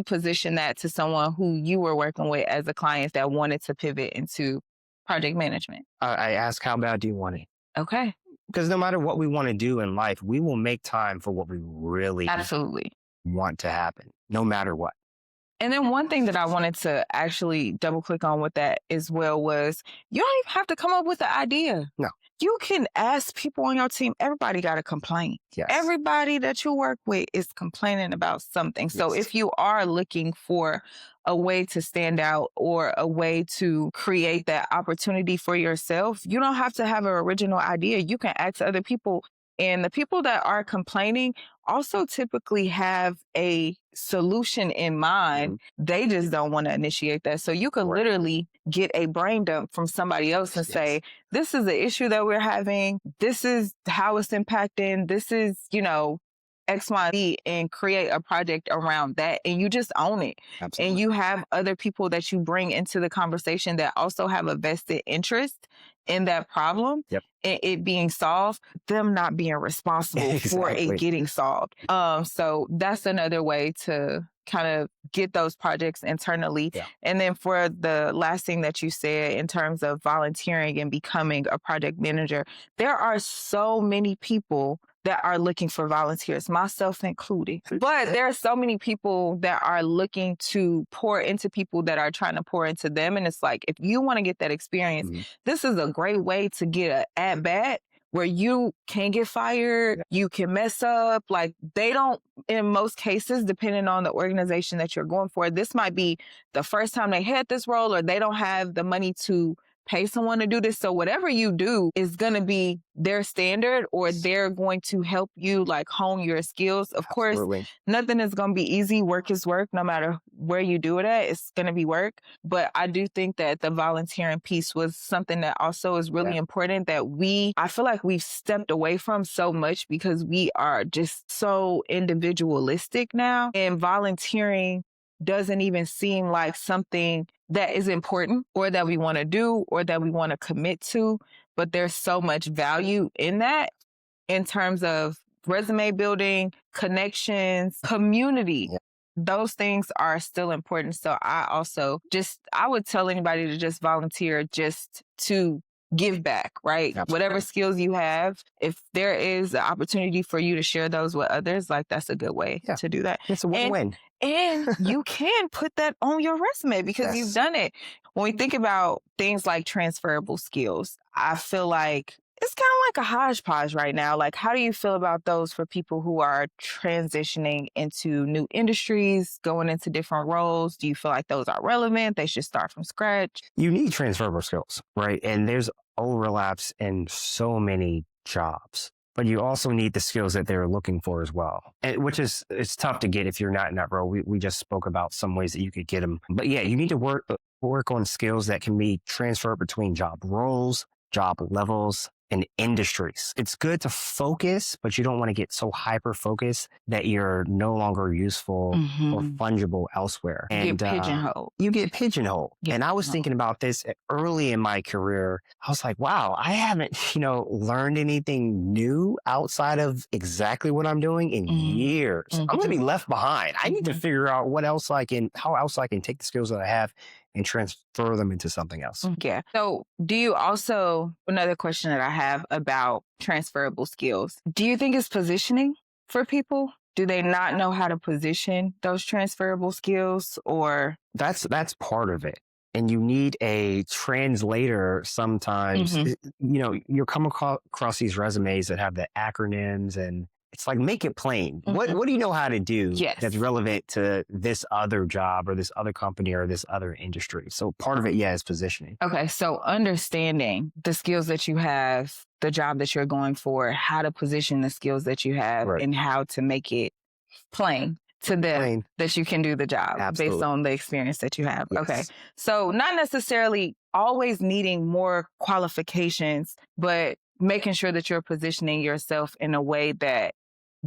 position that to someone who you were working with as a client that wanted to pivot into project management? I ask, how bad do you want it? Okay. Because no matter what we want to do in life, we will make time for what we really Absolutely want to happen, no matter what. And then one thing that I wanted to actually double click on with that as well was you don't even have to come up with the idea. No. You can ask people on your team. Everybody got a complaint. Yes. Everybody that you work with is complaining about something. So if you are looking for a way to stand out or a way to create that opportunity for yourself, you don't have to have an original idea. You can ask other people. And the people that are complaining also typically have a solution in mind. They just don't want to initiate that. So you could literally get a brain dump from somebody else and say, this is the issue that we're having. This is how it's impacting. This is, X, Y, Z, and create a project around that. And you just own it. Absolutely. And you have other people that you bring into the conversation that also have a vested interest in that problem and it being solved, them not being responsible for it getting solved. So that's another way to kind of get those projects internally. And then for the last thing that you said in terms of volunteering and becoming a project manager, there are so many people that are looking for volunteers, myself included. But there are so many people that are looking to pour into people that are trying to pour into them. And it's like, if you want to get that experience, this is a great way to get an at-bat where you can get fired, you can mess up. Like they don't, in most cases, depending on the organization that you're going for, this might be the first time they had this role or they don't have the money to pay someone to do this. So whatever you do is going to be their standard or they're going to help you like hone your skills. Of course, nothing is going to be easy. Work is work. No matter where you do it at, it's going to be work. But I do think that the volunteering piece was something that also is really important that I feel like we've stepped away from so much because we are just so individualistic now, and volunteering doesn't even seem like something that is important or that we want to do or that we want to commit to. But there's so much value in that in terms of resume building, connections, community. Those things are still important. So I would tell anybody to just volunteer just to give back, right? Absolutely. Whatever skills you have, if there is an opportunity for you to share those with others, like that's a good way to do that. It's a win-win. And you can put that on your resume because you've done it. When we think about things like transferable skills, I feel like it's kind of like a hodgepodge right now. Like, how do you feel about those for people who are transitioning into new industries, going into different roles? Do you feel like those are relevant? They should start from scratch? You need transferable skills, right? And there's overlaps in so many jobs. But you also need the skills that they're looking for as well, it's tough to get if you're not in that role. We just spoke about some ways that you could get them. But you need to work on skills that can be transferred between job roles, job levels, and industries. It's good to focus, but you don't want to get so hyper-focused that you're no longer useful or fungible elsewhere. You get pigeonholed. You get pigeonholed. And I was thinking about this early in my career. I was like, wow, I haven't, learned anything new outside of exactly what I'm doing in years. I'm going to be left behind. I need to figure out how else I can take the skills that I have and transfer them into something else. Yeah. So another question that I have about transferable skills, do you think it's positioning for people? Do they not know how to position those transferable skills or? That's part of it. And you need a translator sometimes. You come across these resumes that have the acronyms and it's like, make it plain. What do you know how to do Yes. that's relevant to this other job or this other company or this other industry? So part of it, is positioning. Okay. So understanding the skills that you have, the job that you're going for, how to position the skills that you have, Right. and how to make it plain to them Plain. that you can do the job Absolutely. based on the experience that you have. Yes. Okay. So not necessarily always needing more qualifications, but making sure that you're positioning yourself in a way that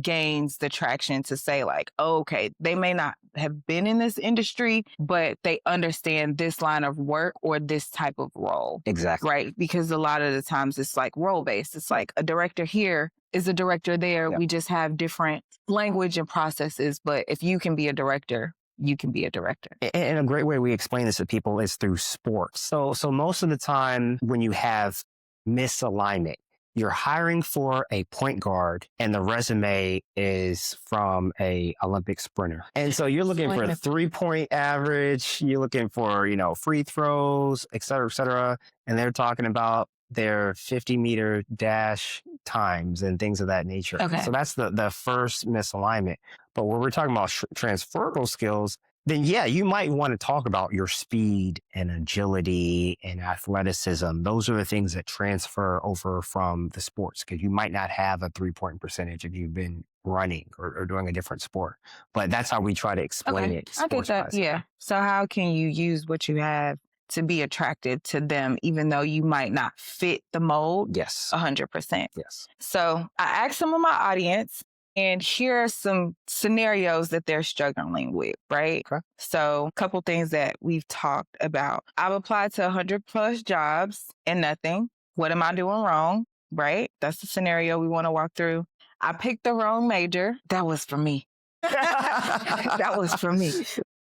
gains the traction to say like, oh, okay, they may not have been in this industry, but they understand this line of work or this type of role. Exactly. Right? Because a lot of the times it's like role based. It's like a director here is a director there. Yep. We just have different language and processes. But if you can be a director, you can be a director. And a great way we explain this to people is through sports. So most of the time when you have misalignment, you're hiring for a point guard and the resume is from a Olympic sprinter. And so you're looking for a 3-point average. You're looking for, free throws, et cetera, and they're talking about their 50-meter dash times and things of that nature. Okay. So that's the first misalignment. But when we're talking about transferable skills, then you might want to talk about your speed and agility and athleticism. Those are the things that transfer over from the sports, because you might not have a 3-point percentage if you've been running or doing a different sport. But that's how we try to explain it. I get that. Yeah. So how can you use what you have to be attractive to them, even though you might not fit the mold? Yes. 100%. Yes. So I asked some of my audience, and here are some scenarios that they're struggling with, right? Okay. So a couple things that we've talked about. I've applied to 100 plus jobs and nothing. What am I doing wrong? Right? That's the scenario we want to walk through. I picked the wrong major. That was for me. That was for me.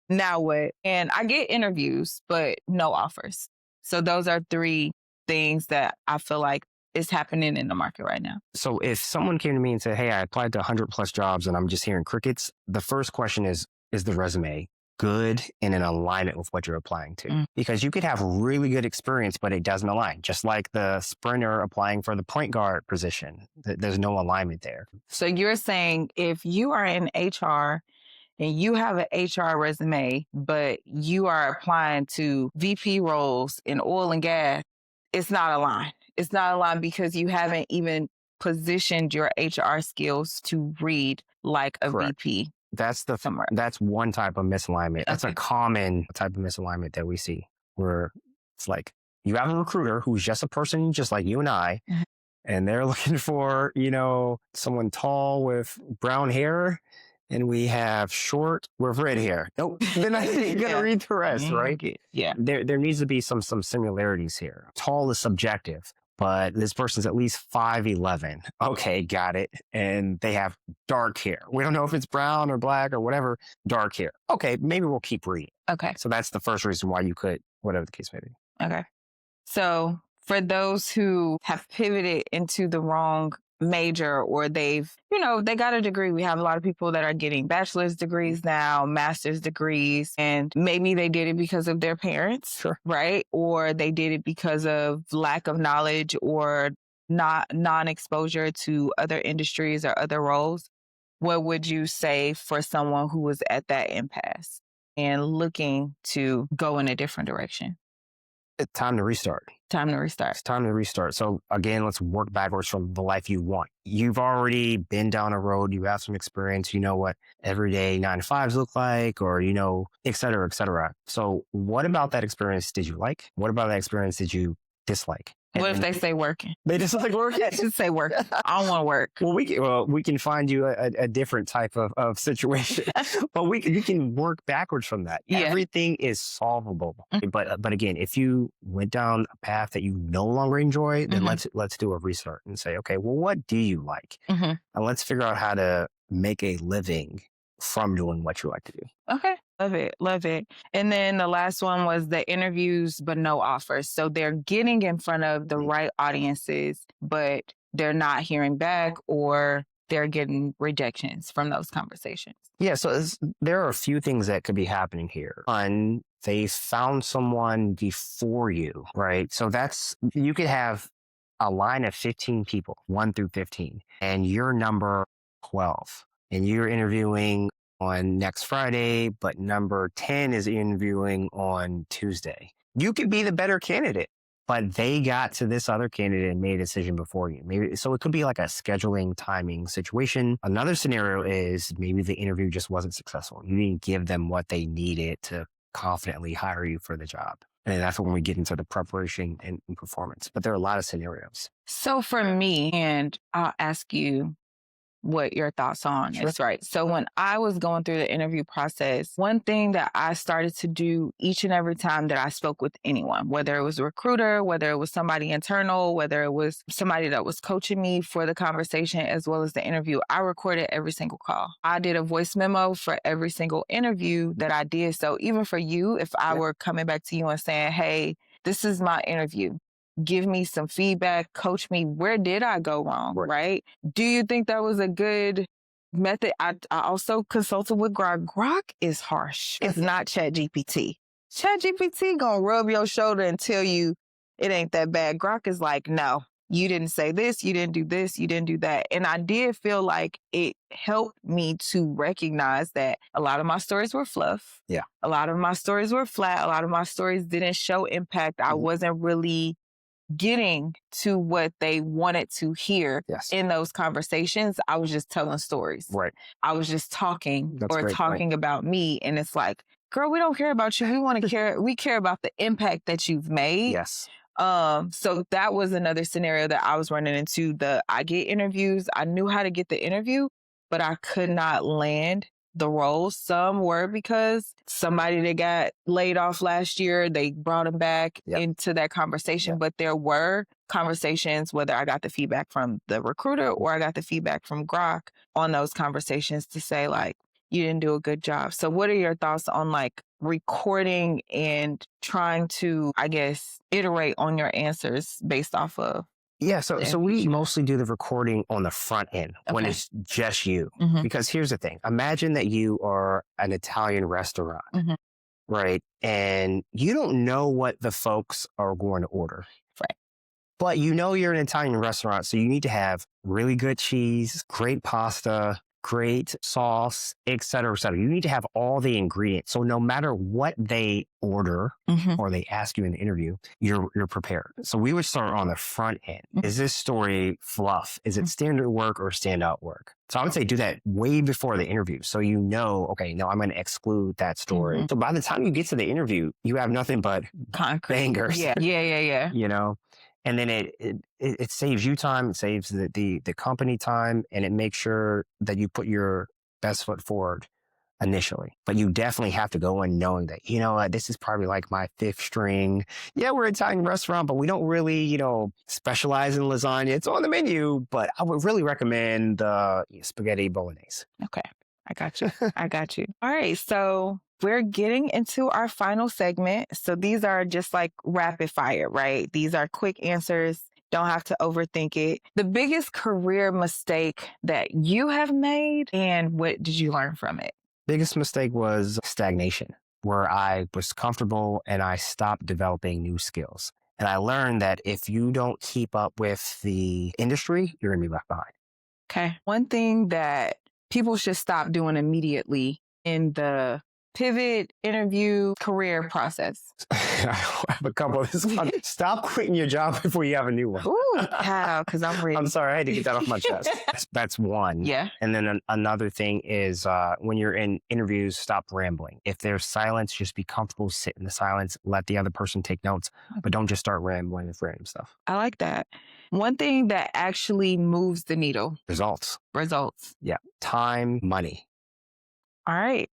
Now what? And I get interviews, but no offers. So those are 3 things that I feel like is happening in the market right now. So if someone came to me and said, hey, I applied to 100 plus jobs and I'm just hearing crickets, the first question is the resume good and in alignment with what you're applying to? Because you could have really good experience, but it doesn't align. Just like the sprinter applying for the point guard position, there's no alignment there. So you're saying if you are in HR and you have an HR resume, but you are applying to VP roles in oil and gas, it's not aligned. It's not aligned because you haven't even positioned your HR skills to read like a Correct. VP. That's somewhere. That's one type of misalignment. That's Okay. a common type of misalignment that we see, where it's like you have a recruiter who's just a person just like you and I, and they're looking for, someone tall with brown hair, and we have short with red hair. Nope. Then I think you're going to read the rest, right? Yeah. There needs to be some similarities here. Tall is subjective, but this person's at least 5'11". Okay, got it. And they have dark hair. We don't know if it's brown or black or whatever, dark hair. Okay, maybe we'll keep reading. Okay. So that's the first reason why you could, whatever the case may be. Okay. So for those who have pivoted into the wrong major, or they've, they got a degree. We have a lot of people that are getting bachelor's degrees now, master's degrees, and maybe they did it because of their parents, Sure. right? Or they did it because of lack of knowledge or non-exposure to other industries or other roles. What would you say for someone who was at that impasse and looking to go in a different direction? It's time to restart. Time to restart. It's time to restart. So again, let's work backwards from the life you want. You've already been down a road. You have some experience. You know what everyday 9-to-5s look like, or, et cetera, et cetera. So what about that experience did you like? What about that experience did you dislike? What if they say working? They just like working? Just say work. I don't want to work. Well, we can find you a different type of situation, but you can work backwards from that. Yeah. Everything is solvable. But again, if you went down a path that you no longer enjoy, then let's do a restart and say, okay, well, what do you like? And let's figure out how to make a living from doing what you like to do. Okay. Love it. Love it. And then the last one was the interviews, but no offers. So they're getting in front of the right audiences, but they're not hearing back, or they're getting rejections from those conversations. Yeah. So there are a few things that could be happening here. One, they found someone before you, right? So you could have a line of 15 people, 1 through 15, and your number 12 and you're interviewing on next Friday, but number 10 is interviewing on Tuesday. You could be the better candidate, but they got to this other candidate and made a decision before you. Maybe so it could be like a scheduling timing situation. Another scenario is maybe the interview just wasn't successful. You didn't give them what they needed to confidently hire you for the job. And that's when we get into the preparation and performance. But there are a lot of scenarios. So for me, and I'll ask you what your thoughts on this, right? So when I was going through the interview process, one thing that I started to do each and every time that I spoke with anyone, whether it was a recruiter, whether it was somebody internal, whether it was somebody that was coaching me for the conversation as well as the interview, I recorded every single call. I did a voice memo for every single interview that I did. So even for you, if I were coming back to you and saying, hey, this is my interview, give me some feedback, coach me. Where did I go wrong, right? Do you think that was a good method? I also consulted with Grok. Grok is harsh. It's not ChatGPT. ChatGPT gonna rub your shoulder and tell you it ain't that bad. Grok is like, no, you didn't say this, you didn't do this, you didn't do that. And I did feel like it helped me to recognize that a lot of my stories were fluff. Yeah. A lot of my stories were flat. A lot of my stories didn't show impact. I wasn't really getting to what they wanted to hear in those conversations. I was just telling stories. Right. I was just talking talking about me. And it's like, girl, we don't care about you. We want to care. We care about the impact that you've made. Yes. So that was another scenario that I was running into. I get interviews. I knew how to get the interview, but I could not land the roles. Some were because somebody that got laid off last year, they brought him back into that conversation. But there were conversations, whether I got the feedback from the recruiter or I got the feedback from Grok on those conversations to say like, you didn't do a good job. So what are your thoughts on like recording and trying to, I guess, iterate on your answers based off of? Yeah, so we mostly do the recording on the front end when it's just you. Because here's the thing. Imagine that you are an Italian restaurant, right? And you don't know what the folks are going to order. Right. But you know you're an Italian restaurant, so you need to have really good cheese, great pasta, great sauce, et cetera, et cetera. You need to have all the ingredients. So no matter what they order or they ask you in the interview, you're prepared. So we would start on the front end. Is this story fluff? Is it standard work or standout work? So I would say do that way before the interview. So you know, okay, no, I'm going to exclude that story. So by the time you get to the interview, you have nothing but bangers. Yeah. You know? And then it saves you time, it saves the company time, and it makes sure that you put your best foot forward initially. But you definitely have to go in knowing that, you know what, this is probably like my fifth string. Yeah, we're an Italian restaurant, but we don't really, you know, specialize in lasagna. It's on the menu, but I would really recommend spaghetti bolognese. Okay, I got you. I got you. All right, so we're getting into our final segment. So these are just like rapid fire, right? These are quick answers. Don't have to overthink it. The biggest career mistake that you have made, and what did you learn from it? Biggest mistake was stagnation, where I was comfortable and I stopped developing new skills. And I learned that if you don't keep up with the industry, you're going to be left behind. Okay. One thing that people should stop doing immediately in the pivot, interview, career process. I have a couple of this one. Stop quitting your job before you have a new one. Ooh, because I'm ready. I'm sorry, I had to get that off my chest. That's one. Yeah. And then another thing is when you're in interviews, stop rambling. If there's silence, just be comfortable, sit in the silence, let the other person take notes, but don't just start rambling with random stuff. I like that. One thing that actually moves the needle. Results. Yeah. Time, money. All right.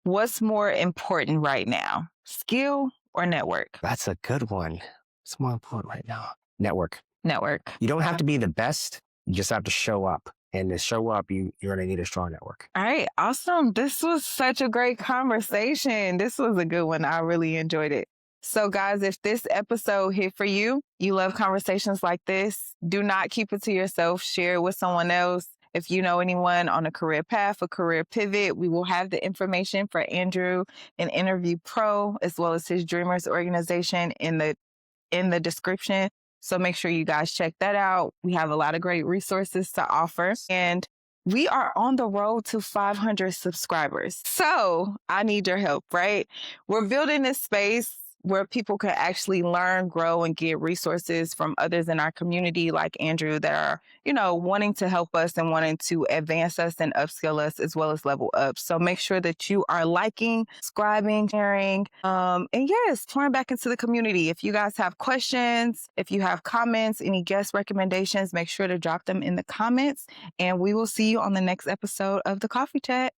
What's more important right now, skill or network? That's a good one. What's more important right now? Network. Network. You don't have to be the best. You just have to show up. And to show up, you're going to need a strong network. All right. Awesome. This was such a great conversation. This was a good one. I really enjoyed it. So guys, if this episode hit for you, you love conversations like this, do not keep it to yourself. Share it with someone else. If you know anyone on a career path, a career pivot, we will have the information for Andrew and Interview Pro, as well as his Dreamers organization in the description. So make sure you guys check that out. We have a lot of great resources to offer. And we are on the road to 500 subscribers. So I need your help, right? We're building this space where people can actually learn, grow, and get resources from others in our community, like Andrew, that are, wanting to help us and wanting to advance us and upskill us as well as level up. So make sure that you are liking, subscribing, sharing, and yes, pouring back into the community. If you guys have questions, if you have comments, any guest recommendations, make sure to drop them in the comments. And we will see you on the next episode of the Coffee Chat.